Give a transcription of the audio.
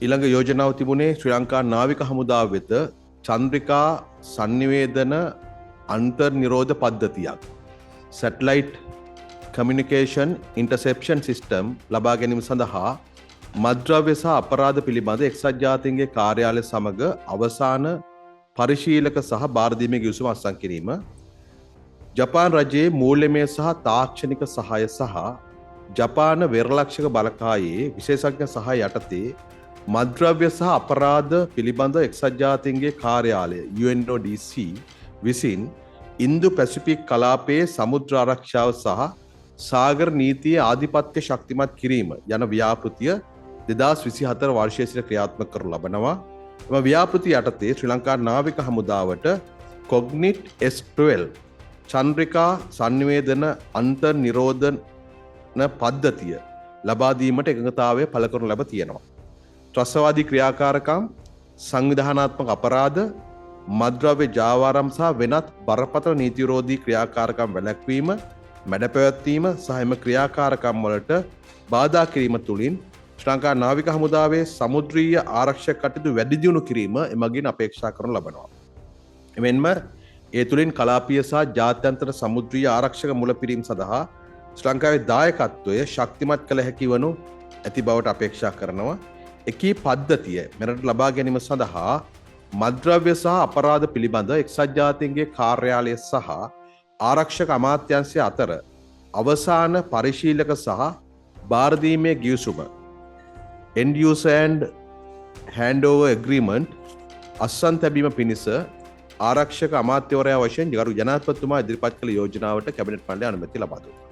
ඊළඟ යෝජනාව තිබුණේ ශ්‍රී ලංකා නාවික හමුදාව වෙත චන්ද්‍රිකා sannivedana අන්තර්නිරෝධ පද්ධතියක් සැටලයිට් කමියුනිකේෂන් ඉන්ටර්සෙප්ෂන් සිස්ටම් ලබා ගැනීම සඳහා මද්‍රව්‍ය සහ අපරාධ පිළිබඳ එක්සත් ජාතීන්ගේ කාර්යාලය සමග අවසාන පරිශීලක සහ භාර දීමේ ගිවිසුම අත්සන් කිරීම, ජපාන් රජයේ මූල්‍යමය සහ තාක්ෂණික සහාය සහ ජපාන වෙරළක්ෂක බලකායේ විශේෂඥ සහාය යටතේ මද්‍රව්‍ය සහ අපරාධ පිළිබඳ එක්සත් ජාතීන්ගේ කාර්යාලය UNODC විසින් ඉන්දු පැසිෆික් කලාපයේ සමුද්‍ර ආරක්ෂාව සහ සාගර නීතියේ ආධිපත්‍ය ශක්තිමත් කිරීම යන ව්‍යාපෘතිය 2024 වර්ෂයේ සිට ක්‍රියාත්මක කරනු ලබනවා. එම ව්‍යාපෘතිය යටතේ ශ්‍රී ලංකා නාවික හමුදාවට කොග්නිට් S12 චන්ද්‍රිකා sannivedana අන්තර්නිරෝධන පද්ධතිය ලබා දීමට එකඟතාවය පළ කරනු ලැබ තියෙනවා. ත්‍රස්තවාදී ක්‍රියාකාරකම්, සංවිධානාත්මක අපරාධ, මද්‍රව්‍ය ජාවාරම් සහ වෙනත් බරපතල නීති විරෝධී ක්‍රියාකාරකම් වැළැක්වීම, මැඩපැවැත්වීම සහ එම ක්‍රියාකාරකම් වලට බාධා කිරීම තුළින් ශ්‍රී ලංකා නාවික හමුදාවේ සමුද්‍රීය ආරක්ෂක කටයුතු වැඩි දියුණු කිරීම එමගින් අපේක්ෂා කරනු ලබනවා. එමෙන්ම ඒ තුළින් කලාපීය සහ ජාත්‍යන්තර සමුද්‍රීය ආරක්ෂක මුලපිරීම සඳහා ශ්‍රී ලංකාවේ දායකත්වය ශක්තිමත් කළ හැකි වනු ඇති බවට අපේක්ෂා කරනවා. එකී පද්ධතිය මෙරට ලබා ගැනීම සඳහා මද්‍රව්‍ය සහ අපරාධ පිළිබඳ එක්සත් ජාතීන්ගේ කාර්යාලය සහ ආරක්ෂක අමාත්‍යාංශය අතර අවසාන පරිශීලක සහ භාර දීමේ ගිවිසුම end user and handover agreement අත්සන් තැබීම පිණිස ආරක්ෂක අමාත්‍යවරයා වශයෙන් ගරු ජනාධිපතිතුමා ඉදිරිපත් කළ යෝජනාවට කැබිනට් මණ්ඩලය අනුමැතිය ලබා දුන්නා.